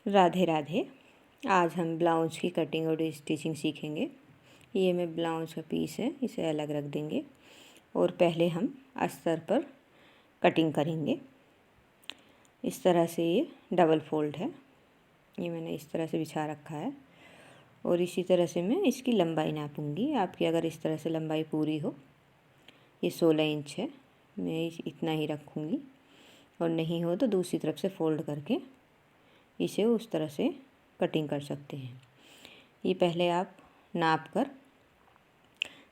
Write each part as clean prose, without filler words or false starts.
राधे राधे। आज हम ब्लाउज की कटिंग और स्टिचिंग सीखेंगे। ये मैं ब्लाउज का पीस है, इसे अलग रख देंगे और पहले हम अस्तर पर कटिंग करेंगे। इस तरह से ये डबल फोल्ड है, ये मैंने इस तरह से बिछा रखा है और इसी तरह से मैं इसकी लंबाई नापूंगी। आपकी अगर इस तरह से लंबाई पूरी हो, ये 16 इंच है, मैं इतना ही रखूँगी और नहीं हो तो दूसरी तरफ से फोल्ड करके इसे उस तरह से कटिंग कर सकते हैं। ये पहले आप नाप कर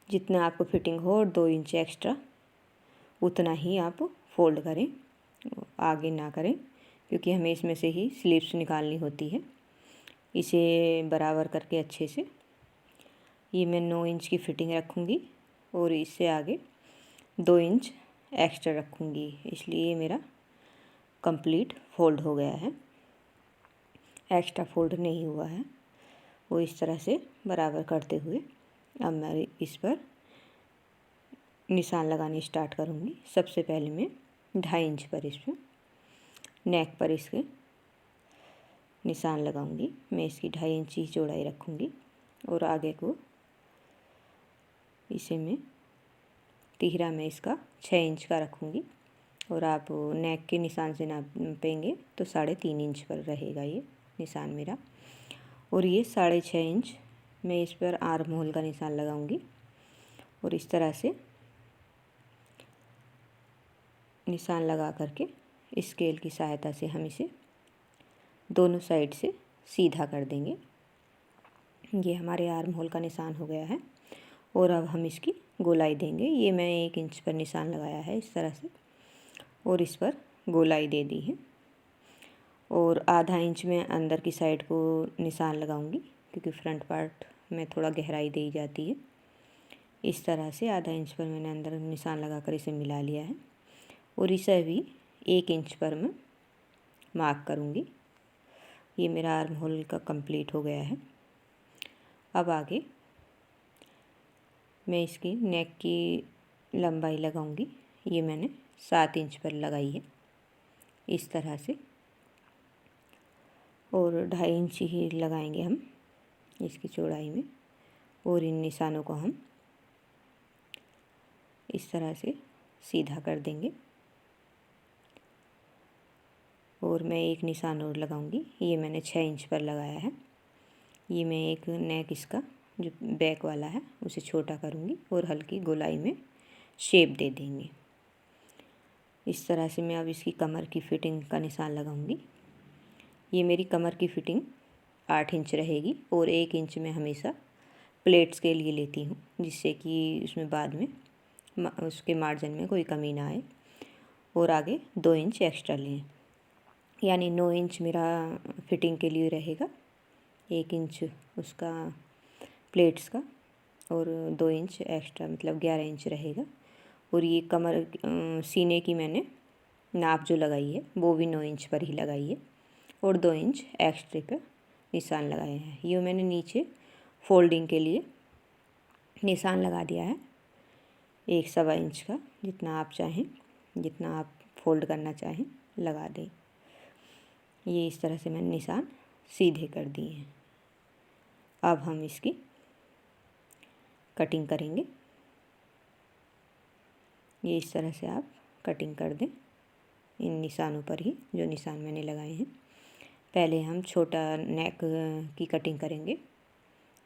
जितना आपको फिटिंग हो और 2 इंच एक्स्ट्रा उतना ही आप फोल्ड करें, आगे ना करें, क्योंकि हमें इसमें से ही स्लीव्स निकालनी होती है। इसे बराबर करके अच्छे से ये मैं 9 इंच की फिटिंग रखूँगी और इससे आगे 2 इंच एक्स्ट्रा रखूँगी, इसलिए ये मेरा कंप्लीट फोल्ड हो गया है, एक्स्ट्रा फोल्ड नहीं हुआ है। वो इस तरह से बराबर करते हुए अब मैं इस पर निशान लगाने स्टार्ट करूँगी। सबसे पहले मैं 2.5 इंच पर इस पर नेक पर इसके निशान लगाऊंगी। मैं इसकी 2.5 इंच की चौड़ाई रखूँगी और आगे को इसे मैं तिहरा में इसका 6 इंच का रखूँगी और आप नेक के निशान से नापेंगे तो 3.5 इंच पर रहेगा ये निशान मेरा। और ये 6.5 इंच मैं इस पर आर्म होल का निशान लगाऊंगी और इस तरह से निशान लगा करके स्केल की सहायता से हम इसे दोनों साइड से सीधा कर देंगे। ये हमारे आर्म होल का निशान हो गया है और अब हम इसकी गोलाई देंगे। ये मैं 1 इंच पर निशान लगाया है इस तरह से और इस पर गोलाई दे दी है और आधा इंच में अंदर की साइड को निशान लगाऊंगी, क्योंकि फ्रंट पार्ट में थोड़ा गहराई दी जाती है। इस तरह से आधा इंच पर मैंने अंदर निशान लगाकर इसे मिला लिया है और इसे भी 1 इंच पर मैं मार्क करूँगी। ये मेरा आर्म होल का कंप्लीट हो गया है। अब आगे मैं इसकी नेक की लंबाई लगाऊंगी। ये मैंने 7 इंच पर लगाई है इस तरह से और 2.5 इंच ही लगाएंगे हम इसकी चौड़ाई में और इन निशानों को हम इस तरह से सीधा कर देंगे और मैं एक निशान और लगाऊंगी। ये मैंने 6 इंच पर लगाया है। ये मैं एक नेक इसका जो बैक वाला है उसे छोटा करूंगी और हल्की गोलाई में शेप दे देंगे। इस तरह से मैं अब इसकी कमर की फिटिंग का निशान लगाऊंगी। ये मेरी कमर की फिटिंग 8 इंच रहेगी और 1 इंच मैं हमेशा प्लेट्स के लिए लेती हूँ, जिससे कि उसमें बाद में उसके मार्जिन में कोई कमी ना आए। और आगे 2 इंच एक्स्ट्रा लें, यानी 9 इंच मेरा फिटिंग के लिए रहेगा, 1 इंच उसका प्लेट्स का और 2 इंच एक्स्ट्रा मतलब 11 इंच रहेगा। और ये कमर सीने की मैंने नाप जो लगाई है वो भी 9 इंच पर ही लगाई है और 2 इंच एक्स्ट्रा पर निशान लगाए हैं। ये मैंने नीचे फोल्डिंग के लिए निशान लगा दिया है 1.25 इंच का, जितना आप चाहें, जितना आप फोल्ड करना चाहें लगा दें। ये इस तरह से मैंने निशान सीधे कर दिए हैं। अब हम इसकी कटिंग करेंगे। ये इस तरह से आप कटिंग कर दें इन निशानों पर ही जो निशान मैंने लगाए हैं। पहले हम छोटा नेक की कटिंग करेंगे,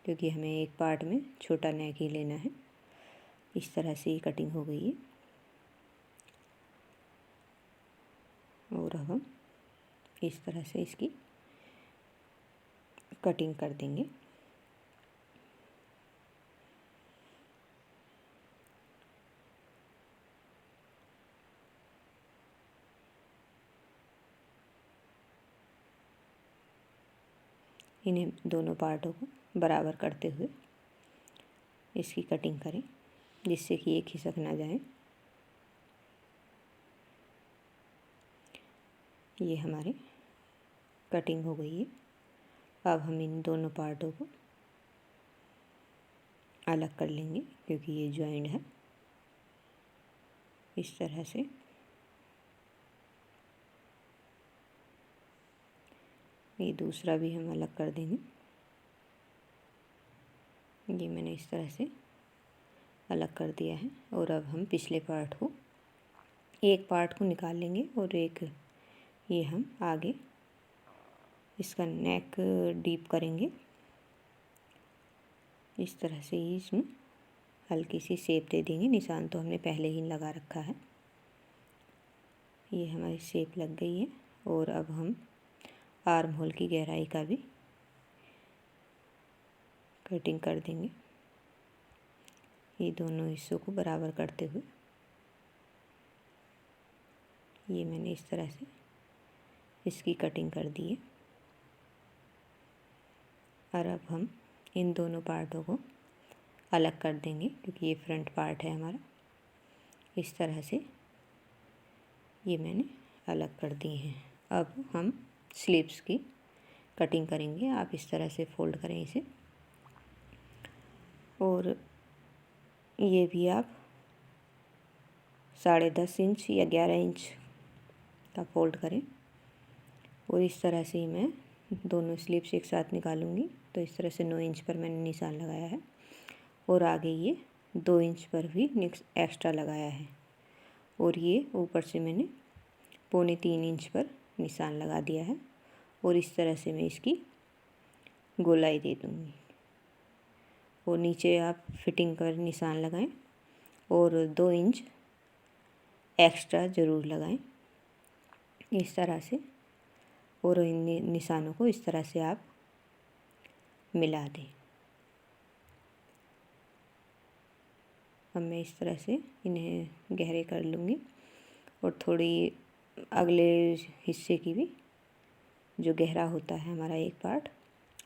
क्योंकि हमें एक पार्ट में छोटा नेक ही लेना है। इस तरह से ये कटिंग हो गई है और अब हम इस तरह से इसकी कटिंग कर देंगे। इन्हें दोनों पार्टों को बराबर करते हुए इसकी कटिंग करें, जिससे कि ये खिसक ना जाए। ये हमारे कटिंग हो गई है। अब हम इन दोनों पार्टों को अलग कर लेंगे, क्योंकि ये जॉइंट है। इस तरह से ये दूसरा भी हम अलग कर देंगे। ये मैंने इस तरह से अलग कर दिया है। और अब हम पिछले पार्ट को, एक पार्ट को निकाल लेंगे और एक ये हम आगे इसका नेक डीप करेंगे। इस तरह से ही इसमें हल्की सी शेप दे देंगे। निशान तो हमने पहले ही लगा रखा है। ये हमारी शेप लग गई है। और अब हम आर्म होल की गहराई का भी कटिंग कर देंगे, ये दोनों हिस्सों को बराबर करते हुए। ये मैंने इस तरह से इसकी कटिंग कर दी है। और अब हम इन दोनों पार्टों को अलग कर देंगे, क्योंकि ये फ्रंट पार्ट है हमारा। इस तरह से ये मैंने अलग कर दिए हैं। अब हम स्लीव्स की कटिंग करेंगे। आप इस तरह से फोल्ड करें इसे, और ये भी आप 10.5 इंच या 11 इंच का फोल्ड करें। और इस तरह से ही मैं दोनों स्लीव्स एक साथ निकालूंगी। तो इस तरह से 9 इंच पर मैंने निशान लगाया है, और आगे ये 2 इंच पर भी एक्स्ट्रा लगाया है। और ये ऊपर से मैंने 2.25 इंच पर निशान लगा दिया है। और इस तरह से मैं इसकी गोलाई दे दूँगी। और नीचे आप फिटिंग कर निशान लगाएं, और 2 इंच एक्स्ट्रा ज़रूर लगाएं इस तरह से। और इन निशानों को इस तरह से आप मिला दें। अब मैं इस तरह से इन्हें गहरे कर लूँगी, और थोड़ी अगले हिस्से की भी, जो गहरा होता है हमारा एक पार्ट,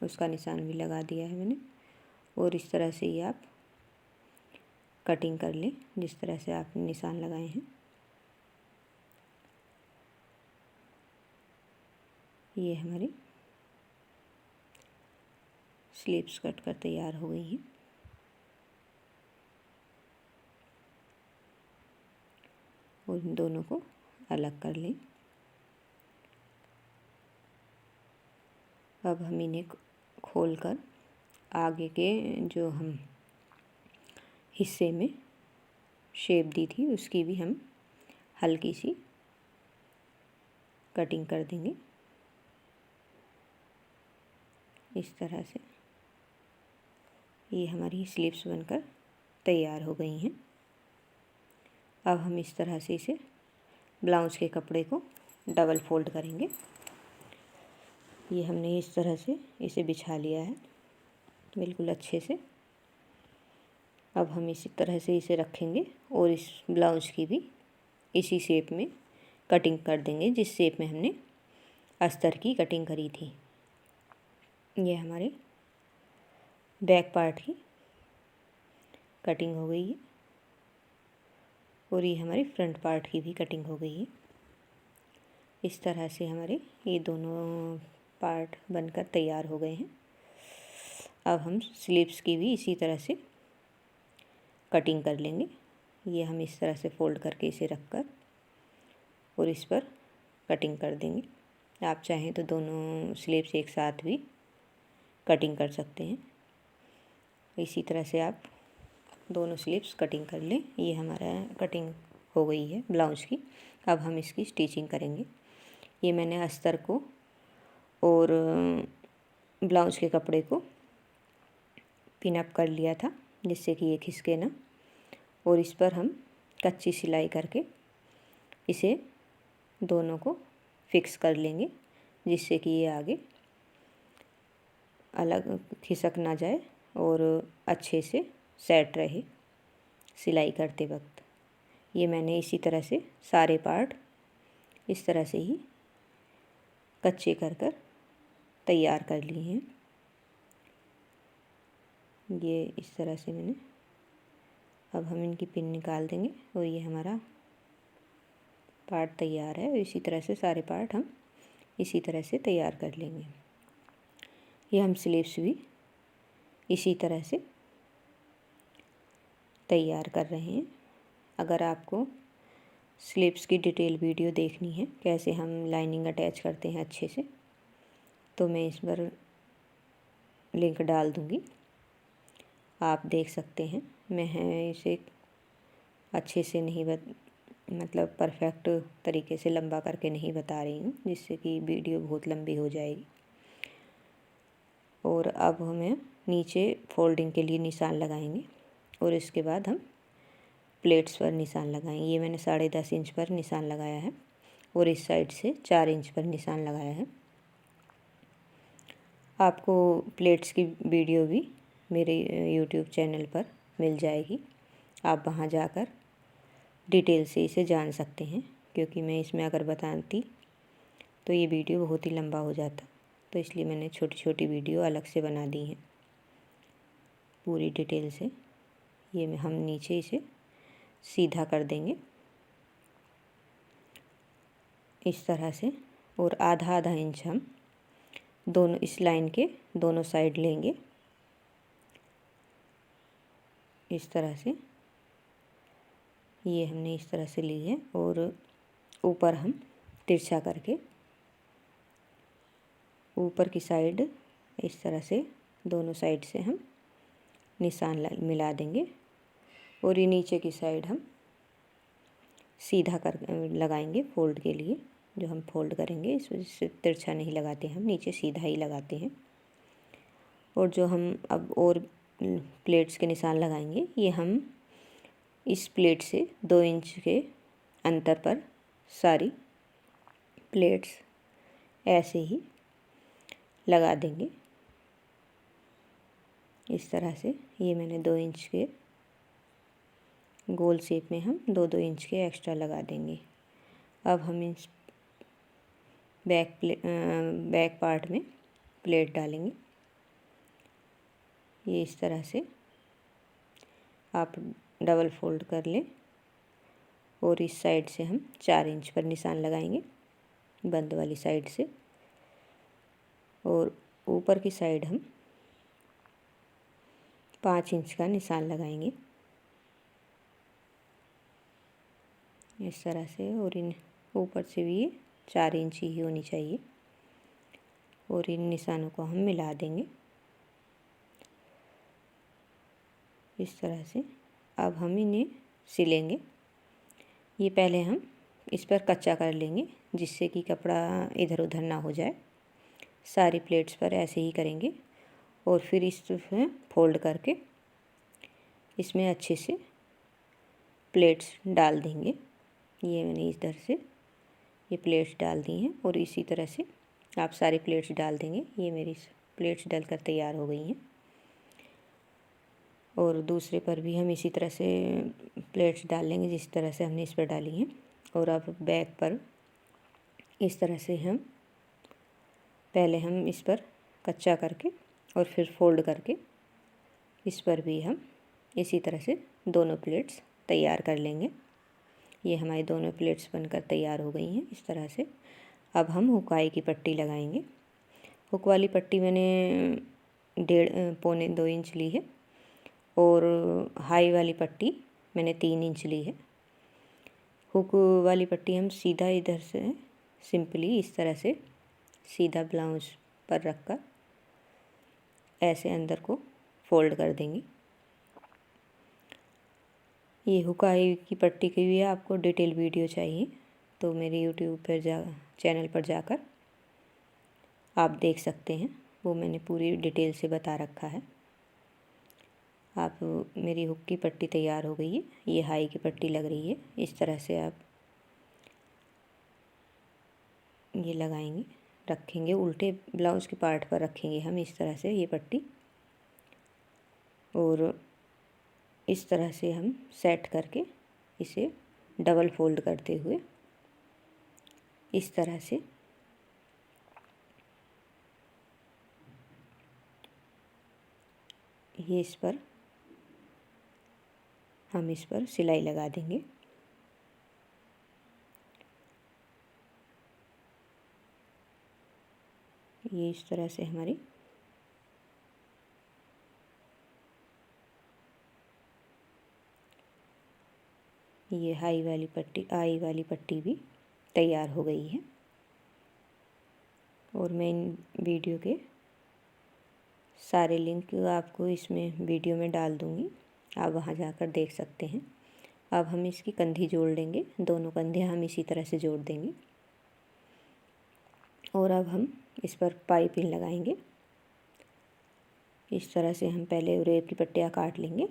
उसका निशान भी लगा दिया है मैंने। और इस तरह से ही आप कटिंग कर लें जिस तरह से आपने निशान लगाए हैं। ये हमारी स्लीव्स कट कर तैयार हो गई हैं। और इन दोनों को अलग कर लें। अब हम इन्हें खोलकर आगे के जो हम हिस्से में शेप दी थी उसकी भी हम हल्की सी कटिंग कर देंगे इस तरह से। ये हमारी स्लीव्स बनकर तैयार हो गई हैं। अब हम इस तरह से इसे ब्लाउज के कपड़े को डबल फोल्ड करेंगे। ये हमने इस तरह से इसे बिछा लिया है बिल्कुल अच्छे से। अब हम इसी तरह से इसे रखेंगे और इस ब्लाउज की भी इसी शेप में कटिंग कर देंगे जिस शेप में हमने अस्तर की कटिंग करी थी। ये हमारे बैक पार्ट की कटिंग हो गई है, और ये हमारी फ्रंट पार्ट की भी कटिंग हो गई है। इस तरह से हमारे ये दोनों पार्ट बनकर तैयार हो गए हैं। अब हम स्लीव्स की भी इसी तरह से कटिंग कर लेंगे। ये हम इस तरह से फोल्ड करके इसे रखकर और इस पर कटिंग कर देंगे। आप चाहें तो दोनों स्लीव्स एक साथ भी कटिंग कर सकते हैं। इसी तरह से आप दोनों स्लीव्स कटिंग कर लें। ये हमारा कटिंग हो गई है ब्लाउज की। अब हम इसकी स्टिचिंग करेंगे। ये मैंने अस्तर को और ब्लाउज के कपड़े को पिन अप कर लिया था जिससे कि ये खिसके ना, और इस पर हम कच्ची सिलाई करके इसे दोनों को फिक्स कर लेंगे जिससे कि ये आगे अलग खिसक ना जाए और अच्छे से सेट रहे सिलाई करते वक्त। ये मैंने इसी तरह से सारे पार्ट इस तरह से ही कच्चे कर तैयार कर लिए हैं। ये इस तरह से मैंने, अब हम इनकी पिन निकाल देंगे और ये हमारा पार्ट तैयार है। और इसी तरह से सारे पार्ट हम इसी तरह से तैयार कर लेंगे। ये हम स्लीव्स भी इसी तरह से तैयार कर रहे हैं। अगर आपको स्लीव्स की डिटेल वीडियो देखनी है कैसे हम लाइनिंग अटैच करते हैं अच्छे से, तो मैं इस पर लिंक डाल दूँगी, आप देख सकते हैं। मैं इसे अच्छे से नहीं मतलब परफेक्ट तरीके से लंबा करके नहीं बता रही हूँ, जिससे कि वीडियो बहुत लंबी हो जाएगी। और अब हमें नीचे फोल्डिंग के लिए निशान लगाएंगे और इसके बाद हम प्लेट्स पर निशान लगाएंगे। ये मैंने 10.5 इंच पर निशान लगाया है और इस साइड से 4 इंच पर निशान लगाया है। आपको प्लेट्स की वीडियो भी मेरे यूट्यूब चैनल पर मिल जाएगी, आप वहाँ जाकर डिटेल से इसे जान सकते हैं, क्योंकि मैं इसमें अगर बताती तो ये वीडियो बहुत ही लंबा हो जाता, तो इसलिए मैंने छोटी छोटी वीडियो अलग से बना दी हैं पूरी डिटेल से। ये हम नीचे इसे सीधा कर देंगे इस तरह से, और आधा आधा इंच हम दोनों इस लाइन के दोनों साइड लेंगे इस तरह से। ये हमने इस तरह से ली है और ऊपर हम तिरछा करके ऊपर की साइड इस तरह से दोनों साइड से हम निशान मिला देंगे और ये नीचे की साइड हम सीधा कर लगाएंगे फोल्ड के लिए। जो हम फोल्ड करेंगे इस वजह से तिरछा नहीं लगाते, हम नीचे सीधा ही लगाते हैं। और जो हम अब और प्लेट्स के निशान लगाएंगे, ये हम इस प्लेट से 2 इंच के अंतर पर सारी प्लेट्स ऐसे ही लगा देंगे इस तरह से। ये मैंने 2 इंच के गोल शेप में हम 2-2 इंच के एक्स्ट्रा लगा देंगे। अब हम इस बैक पार्ट में प्लेट डालेंगे। ये इस तरह से आप डबल फोल्ड कर लें और इस साइड से हम 4 इंच पर निशान लगाएंगे बंद वाली साइड से, और ऊपर की साइड हम 5 इंच का निशान लगाएंगे इस तरह से। और इन ऊपर से भी ये 4 इंच ही होनी चाहिए और इन निशानों को हम मिला देंगे इस तरह से। अब हम इन्हें सिलेंगे। ये पहले हम इस पर कच्चा कर लेंगे, जिससे कि कपड़ा इधर उधर ना हो जाए। सारी प्लेट्स पर ऐसे ही करेंगे और फिर इसमें फोल्ड करके इसमें अच्छे से प्लेट्स डाल देंगे। ये मैंने इधर से ये प्लेट्स डाल दी हैं और इसी तरह से आप सारी प्लेट्स डाल देंगे। ये मेरी प्लेट्स डलकर तैयार हो गई हैं। और दूसरे पर भी हम इसी तरह से प्लेट्स डाल लेंगे जिस तरह से हमने इस पर डाली हैं। और अब बैक पर इस तरह से हम पहले हम इस पर कच्चा करके और फिर फोल्ड करके इस पर भी हम इसी तरह से दोनों प्लेट्स तैयार कर लेंगे। ये हमारी दोनों प्लेट्स बनकर तैयार हो गई हैं इस तरह से। अब हम हुकाई की पट्टी लगाएंगे। हुक वाली पट्टी मैंने 1.5 2 इंच ली है और हाई वाली पट्टी मैंने 3 इंच ली है। हुक वाली पट्टी हम सीधा इधर से सिंपली इस तरह से सीधा ब्लाउज पर रखकर ऐसे अंदर को फोल्ड कर देंगे। ये हुकाई की पट्टी की भी आपको डिटेल वीडियो चाहिए तो मेरे यूट्यूब पर चैनल पर जाकर आप देख सकते हैं, वो मैंने पूरी डिटेल से बता रखा है। आप मेरी हुक की पट्टी तैयार हो गई है, ये हाई की पट्टी लग रही है। इस तरह से आप ये लगाएंगे, रखेंगे उल्टे ब्लाउज के पार्ट पर रखेंगे हम इस तरह से ये पट्टी, और इस तरह से हम सेट करके इसे डबल फोल्ड करते हुए इस तरह से ये इस पर हम इस पर सिलाई लगा देंगे। ये इस तरह से हमारी ये आई वाली पट्टी भी तैयार हो गई है। और मैं इन वीडियो के सारे लिंक आपको इसमें वीडियो में डाल दूँगी, आप वहाँ जाकर देख सकते हैं। अब हम इसकी कंधी जोड़ लेंगे, दोनों कंधे हम इसी तरह से जोड़ देंगे। और अब हम इस पर पाइपिंग लगाएंगे। इस तरह से हम पहले रेप की पट्टियाँ काट लेंगे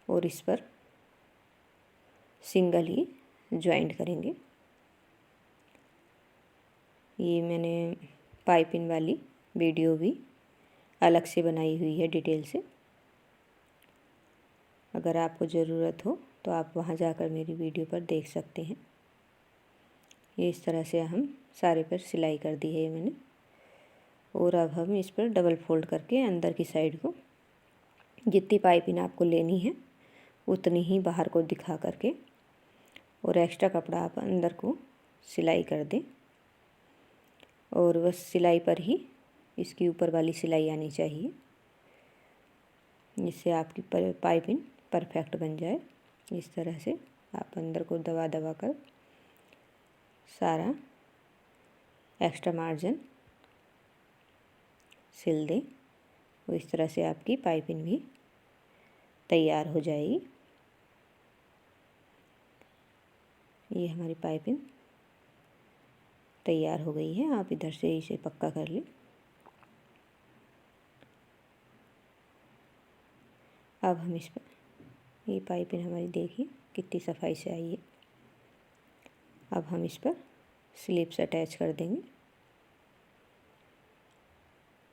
और इस पर सिंगल ही जॉइंट करेंगे। ये मैंने पाइपिंग वाली वीडियो भी अलग से बनाई हुई है डिटेल से, अगर आपको ज़रूरत हो तो आप वहाँ जाकर मेरी वीडियो पर देख सकते हैं। ये इस तरह से हम सारे पर सिलाई कर दी है मैंने। और अब हम इस पर डबल फोल्ड करके अंदर की साइड को जितनी पाइपिंग आपको लेनी है उतनी ही बाहर को दिखा करके और एक्स्ट्रा कपड़ा आप अंदर को सिलाई कर दें। और बस सिलाई पर ही इसकी ऊपर वाली सिलाई आनी चाहिए, जिससे आपकी पाइपिंग परफेक्ट बन जाए। इस तरह से आप अंदर को दबा दबा कर सारा एक्स्ट्रा मार्जिन सिल दें और इस तरह से आपकी पाइपिंग भी तैयार हो जाएगी। ये हमारी पाइपिंग तैयार हो गई है। आप इधर से इसे पक्का कर लें। अब हम इस पर ये पाइपिंग हमारी देखिए कितनी सफाई से आई है। अब हम इस पर स्लिप्स अटैच कर देंगे।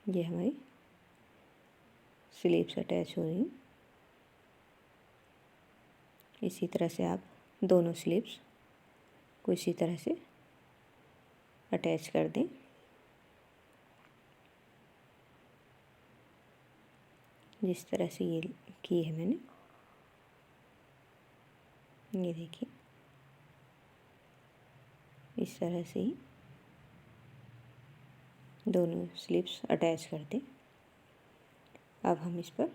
ये हमारी स्लिप्स अटैच हो रही हैं। इसी तरह से आप दोनों स्लिप्स को इसी तरह से अटैच कर दें। जिस तरह से ये की है मैंने, ये देखिए इस तरह से ही दोनों स्लिप्स अटैच कर दें। अब हम इस पर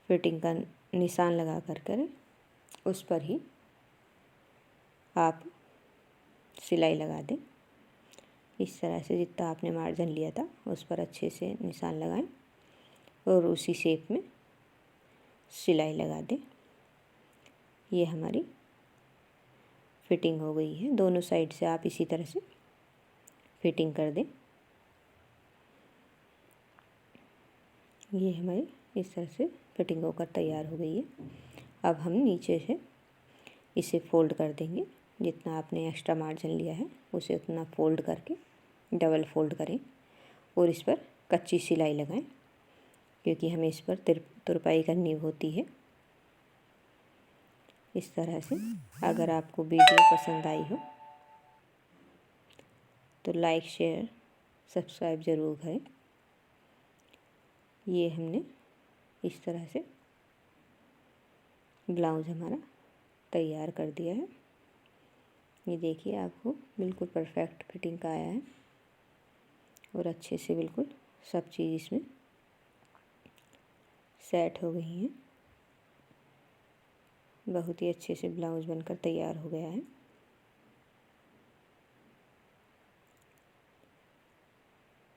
फिटिंग का निशान लगा कर उस पर ही आप सिलाई लगा दें। इस तरह से जितना आपने मार्जिन लिया था उस पर अच्छे से निशान लगाएं और उसी शेप में सिलाई लगा दें। ये हमारी फिटिंग हो गई है। दोनों साइड से आप इसी तरह से फिटिंग कर दें। ये हमारी इस तरह से फिटिंग होकर तैयार हो गई है। अब हम नीचे से इसे फोल्ड कर देंगे। जितना आपने एक्स्ट्रा मार्जिन लिया है उसे उतना फोल्ड करके डबल फोल्ड करें और इस पर कच्ची सिलाई लगाएं, क्योंकि हमें इस पर तुरपाई करनी होती है। इस तरह से अगर आपको वीडियो पसंद आई हो तो लाइक शेयर सब्सक्राइब ज़रूर करें। ये हमने इस तरह से ब्लाउज़ हमारा तैयार कर दिया है। ये देखिए आपको बिल्कुल परफेक्ट फिटिंग का आया है और अच्छे से बिल्कुल सब चीज़ इसमें सेट हो गई हैं। बहुत ही अच्छे से ब्लाउज़ बनकर तैयार हो गया है।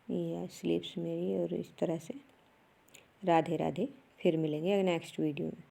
ये स्लीव्स मेरी और इस तरह से। राधे राधे। फिर मिलेंगे नेक्स्ट वीडियो में।